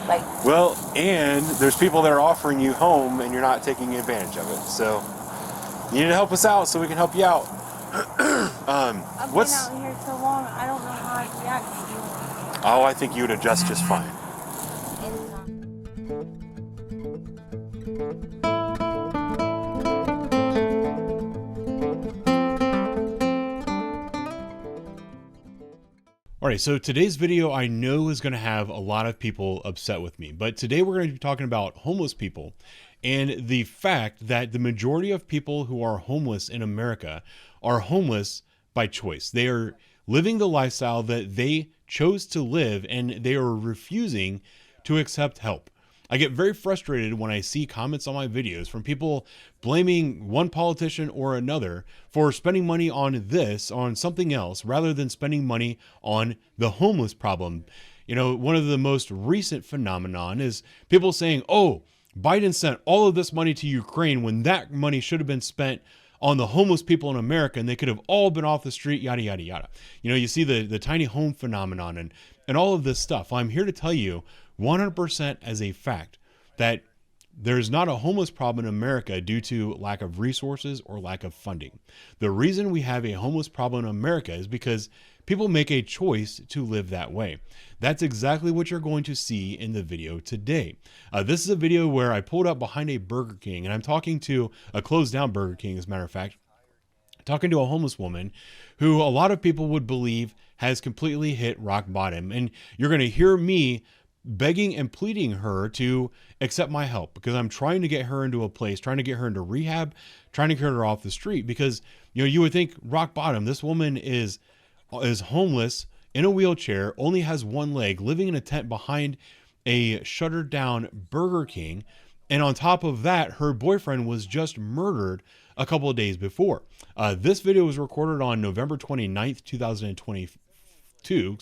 Like, well, and there's people that are offering you home and you're not taking advantage of it. So you need to help us out so we can help you out. I've been out here so long, I don't know how I'd react to you. Oh, I think you would adjust just fine. Alright, so today's video I know is going to have a lot of people upset with me, but today we're going to be talking about homeless people and the fact that the majority of people who are homeless in America are homeless by choice. They are living the lifestyle that they chose to live and they are refusing to accept help. I get very frustrated when I see comments on my videos from people blaming one politician or another for spending money on something else, rather than spending money on the homeless problem. You know, one of the most recent phenomenon is people saying, oh, Biden sent all of this money to Ukraine when that money should have been spent on the homeless people in America and they could have all been off the street, yada, yada, yada. You know, you see the tiny home phenomenon and all of this stuff. I'm here to tell you 100% as a fact that there's not a homeless problem in America due to lack of resources or lack of funding. The reason we have a homeless problem in America is because people make a choice to live that way. That's exactly what you're going to see in the video today. This is a video where I pulled up behind a Burger King and I'm talking to a closed down Burger King, as a matter of fact, talking to a homeless woman who a lot of people would believe has completely hit rock bottom. And you're going to hear me begging and pleading her to accept my help because I'm trying to get her into a place, trying to get her into rehab, trying to get her off the street because, you know, you would think rock bottom. This woman is homeless in a wheelchair, only has one leg, living in a tent behind a shuttered down Burger King. And on top of that, her boyfriend was just murdered a couple of days before. This video was recorded on November 29th, 2022,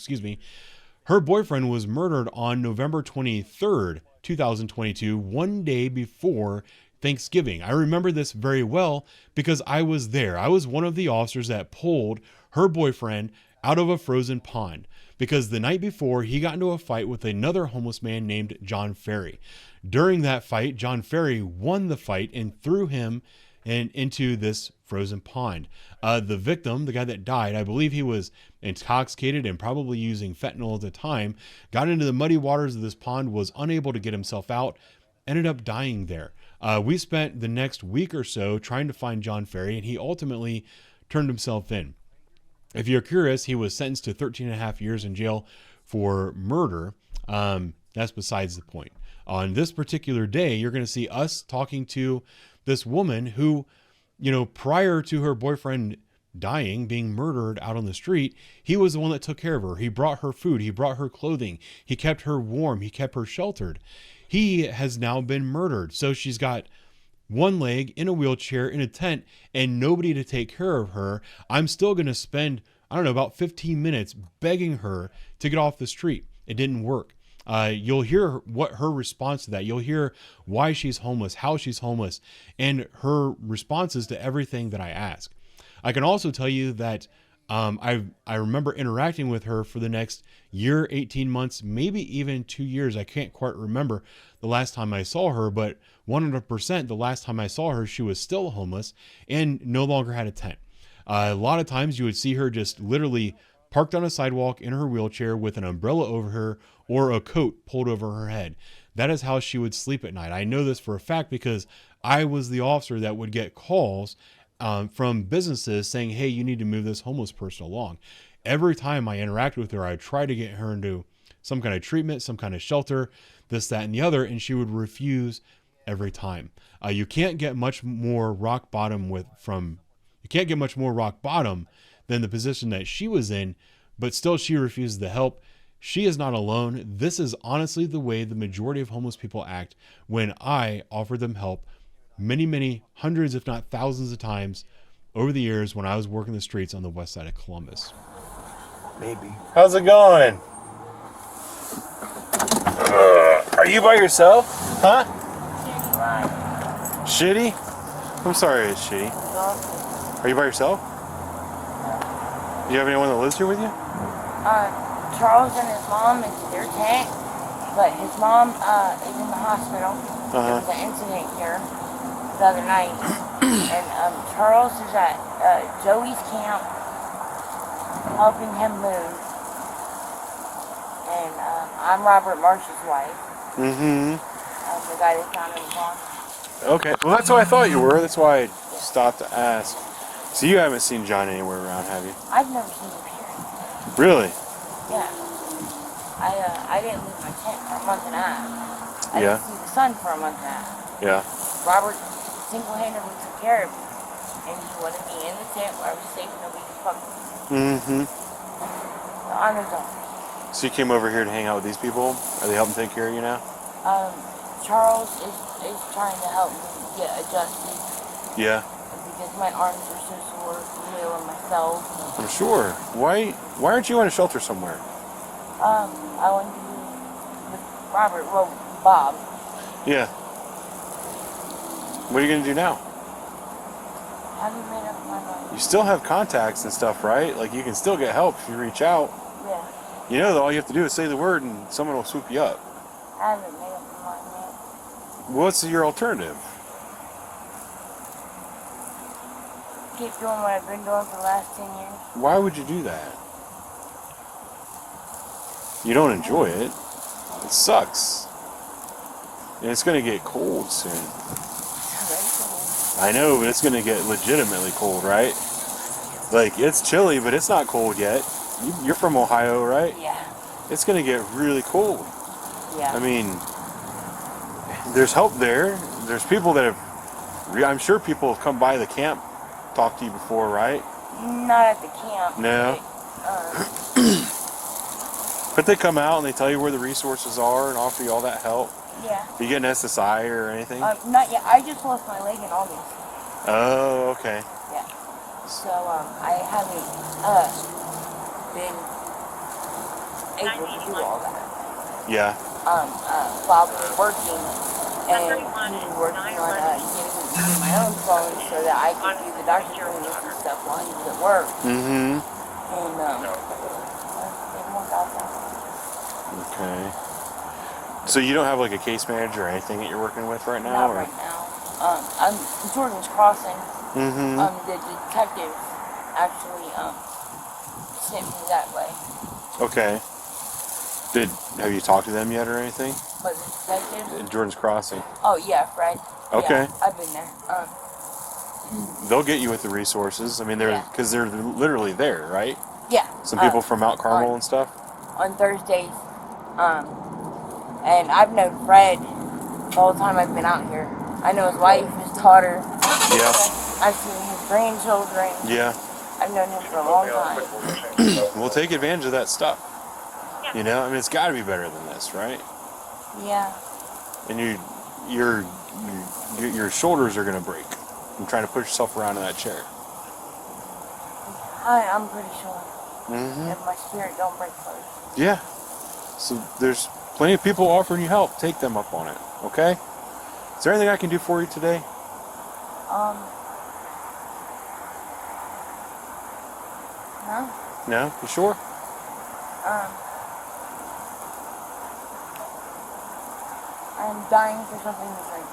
Her boyfriend was murdered on November 23rd, 2022, one day before Thanksgiving. I remember this very well because I was there. I was one of the officers that pulled her boyfriend out of a frozen pond because the night before he got into a fight with another homeless man named John Ferry. During that fight, John Ferry won the fight and threw him into this frozen pond. The victim, the guy that died, I believe he was intoxicated and probably using fentanyl at the time, got into the muddy waters of this pond, was unable to get himself out, ended up dying there. We spent the next week or so trying to find John Ferry, and he ultimately turned himself in. If you're curious, he was sentenced to 13 and a half years in jail for murder. That's besides the point. On this particular day, you're going to see us talking to this woman who, you know, prior to her boyfriend dying, being murdered out on the street, he was the one that took care of her. He brought her food. He brought her clothing. He kept her warm. He kept her sheltered. He has now been murdered. So she's got one leg in a wheelchair in a tent and nobody to take care of her. I'm still going to spend, I don't know, about 15 minutes begging her to get off the street. It didn't work. You'll hear what her response to that. You'll hear why she's homeless, how she's homeless, and her responses to everything that I ask. I can also tell you that I remember interacting with her for the next year, 18 months, maybe even 2 years. I can't quite remember the last time I saw her, but 100% the last time I saw her, she was still homeless and no longer had a tent. A lot of times you would see her just literally parked on a sidewalk in her wheelchair with an umbrella over her or a coat pulled over her head. That is how she would sleep at night. I know this for a fact because I was the officer that would get calls from businesses saying, hey, you need to move this homeless person along. Every time I interact with her, I try to get her into some kind of treatment, some kind of shelter, this, that, and the other, and she would refuse every time. You can't get much more rock bottom than the position that she was in, but still she refuses the help. She is not alone. This is honestly the way the majority of homeless people act when I offer them help many, hundreds, if not thousands of times over the years when I was working the streets on the west side of Columbus. Maybe. How's it going? Are you by yourself? Huh? Shitty? I'm sorry it's shitty. Are you by yourself? Do you have anyone that lives here with you? Charles and his mom is their tent. but his mom is in the hospital. There was an incident here the other night, and Charles is at Joey's camp helping him move, and I'm Robert Marsh's wife. The guy that found him gone. Okay, well that's what I thought you were. That's why I stopped to ask. So you haven't seen John anywhere around, have you? I've never seen him here. Really? Yeah. I didn't leave my tent for a month and a half. I Yeah. didn't see the sun for a month and a half. Yeah. Robert single-handedly took care of me, and he wanted me in the tent where I was safe and nobody could fuck with me. The honor's on. So you came over here to hang out with these people? Are they helping take care of you now? Charles is trying to help me get adjusted. Yeah. Because my arms are so sore from wheeling myself. I'm sure. Why aren't you in a shelter somewhere? I want to be with Robert, well, Bob. Yeah. What are you going to do now? Haven't made up my mind. You still have contacts and stuff, right? Like you can still get help if you reach out. Yeah. You know, all you have to do is say the word and someone will swoop you up. I haven't made up my mind yet. What's your alternative? Keep doing what I've been doing for the last 10 years. Why would you do that? You don't enjoy it. It sucks. And it's going to get cold soon. I know, but it's going to get legitimately cold, right? Like, it's chilly, but it's not cold yet. You're from Ohio, right? Yeah. It's going to get really cold. Yeah. I mean, there's help there. There's people that have, I'm sure people have come by the camp, talked to you before, right? Not at the camp. No. But they come out and they tell you where the resources are and offer you all that help. Yeah. Do you get an SSI or anything? Not yet. I just lost my leg in August. Oh, okay. Yeah. So, I haven't, been able to do all that. Yeah. Bob was working, and he was working on, getting me my own phone so that I could do the doctor's appointments and stuff while he was at work. And, didn't work out that way. Okay. So you don't have like a case manager or anything that you're working with right now? Not or? right now. I'm Jordan's Crossing. The detective actually sent me that way. Okay. Have you talked to them yet or anything? But the detective? Jordan's Crossing. Oh yeah, Fred. Okay. Yeah, I've been there. They'll get you with the resources. I mean, because they're literally there, right? Yeah. Some people from Mount Carmel and stuff. On Thursdays, and I've known Fred the whole time I've been out here. I know his wife, his daughter. Yeah. I've seen his grandchildren. Yeah. I've known him for a long time. We'll take advantage of that stuff. You know, I mean, it's got to be better than this, right? Yeah. And your shoulders are gonna break. I'm trying to push yourself around in that chair. I'm pretty sure. If my spirit don't break first. Yeah. So there's plenty of people offering you help. Take them up on it. Okay? Is there anything I can do for you today? No. No? You sure? I'm dying for something to drink.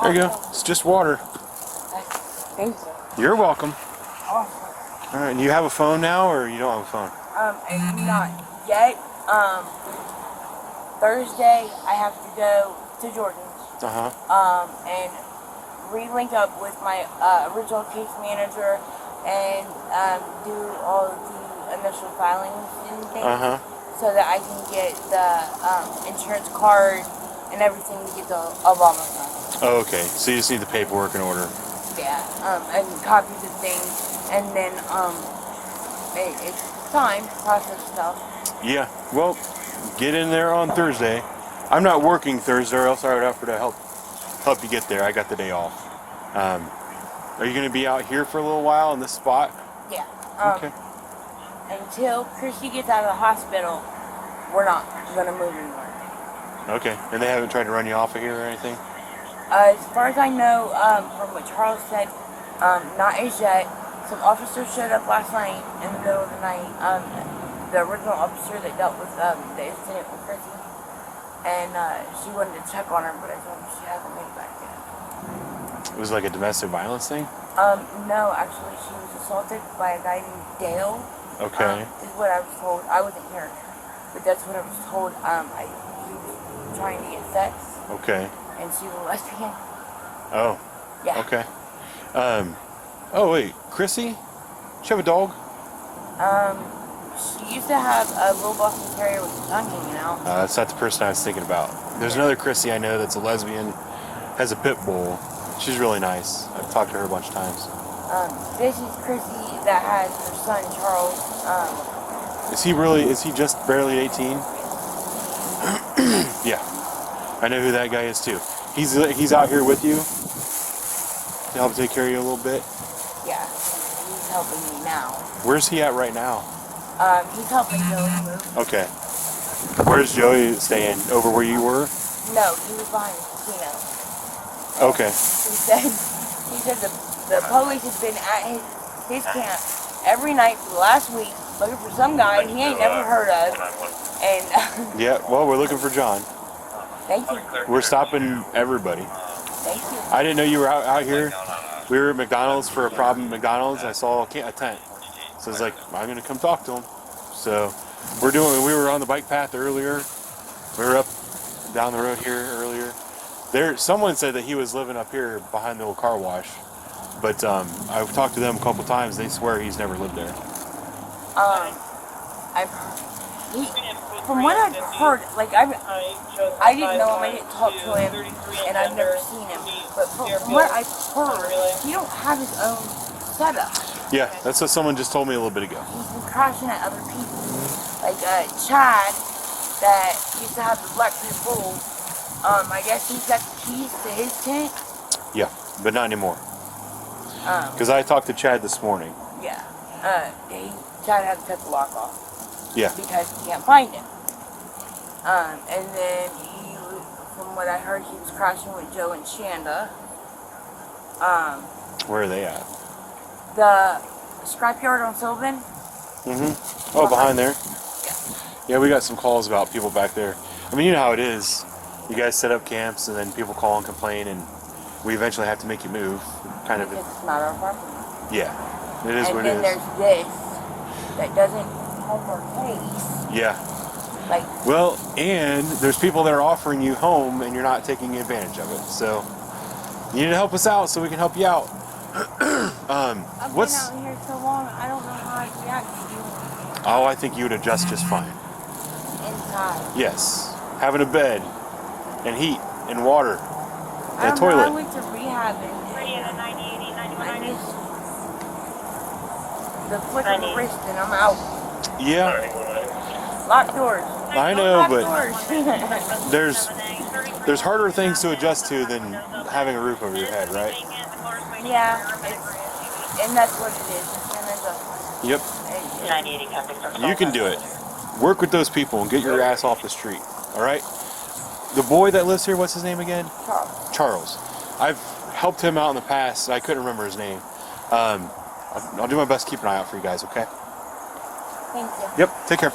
There you go. It's just water. Thank you. You're welcome. Awesome. All right. And you have a phone now, or you don't have a phone? Not yet. Thursday I have to go to Jordan's. And re-link up with my original case manager and do all of the initial filings and things, so that I can get the insurance card and everything to get the Obama phone. Oh, okay. So you just need the paperwork in order. Yeah, and copies of things, and then it's time to process stuff. Yeah. Well, get in there on Thursday. I'm not working Thursday, or else I would offer to help you get there. I got the day off. Are you going to be out here for a little while in this spot? Yeah. Okay. Until Christy gets out of the hospital, we're not going to move anymore. Okay. And they haven't tried to run you off of here or anything? As far as I know, from what Charles said, not as yet. Some officers showed up last night in the middle of the night. The original officer that dealt with the incident with Chrissy, and she wanted to check on her, but I told her she hasn't made it back yet. It was like a domestic violence thing? No, actually, she was assaulted by a guy named Dale. Okay. Is what I was told. I wasn't here, but that's what I was told. He was trying to get sex. Okay. And she was a lesbian. Oh. Yeah. Okay. Oh wait, Chrissy? She have a dog? She used to have a little Boston Terrier with the tongue hanging out. That's not the person I was thinking about. There's another Chrissy I know that's a lesbian, has a pit bull. She's really nice. I've talked to her a bunch of times. This is Chrissy that has her son Charles. Is he just barely 18? Yeah. I know who that guy is too. He's out here with you to help take care of you a little bit? Yeah, he's helping me now. Where's he at right now? He's helping Joey move. Okay. Where's Joey staying? Over where you were? No, he was behind the casino. Okay. He said the police has been at his camp every night for the last week looking for some guy he ain't never heard of. And yeah, well, we're looking for John. Thank you. We're stopping everybody. Thank you. I didn't know you were out here. We were at McDonald's for a problem at McDonald's. I saw a tent. So I was like, I'm going to come talk to him. So we were on the bike path earlier. We were up down the road here earlier. Someone said that he was living up here behind the old car wash. But I've talked to them a couple times. They swear he's never lived there. From what I've heard, like I didn't know him, I didn't talk to him, and I've never seen him. But from what I've heard, he don't have his own setup. Yeah, that's what someone just told me a little bit ago. He's been crashing at other people, like Chad, that used to have the black pit bull. I guess he's got the keys to his tent. Yeah, but not anymore. Because I talked to Chad this morning. Yeah. Chad had to cut the lock off. Yeah. Because he can't find him. And then from what I heard, he was crashing with Joe and Shanda. Where are they at? The scrapyard on Sylvan. Mm-hmm. Oh, behind there? Yeah. Yeah, we got some calls about people back there. I mean, you know how it is. You guys set up camps, and then people call and complain, and we eventually have to make you move. Kind of. Because it's not our property. Yeah. It is what it is. And then there's this that doesn't help our case. Yeah. Like. Well, and there's people that are offering you home, and you're not taking advantage of it. So you need to help us out so we can help you out. I've been out here so long, I don't know how I'd react to you. Oh, I think you would adjust just fine. Inside. Yes. Having a bed and heat and water and a toilet. I went to rehab and I missed the flick of the wrist and I'm out. Yeah. Locked doors. I know, but doors. there's harder things to adjust to than having a roof over your head, right? Yeah, and that's what it is. It's an adjustment. Yep. You can do it. Work with those people and get your ass off the street. All right. The boy that lives here, what's his name again? Charles. I've helped him out in the past. I couldn't remember his name. I'll do my best to keep an eye out for you guys. Okay. Thank you. Yep. Take care.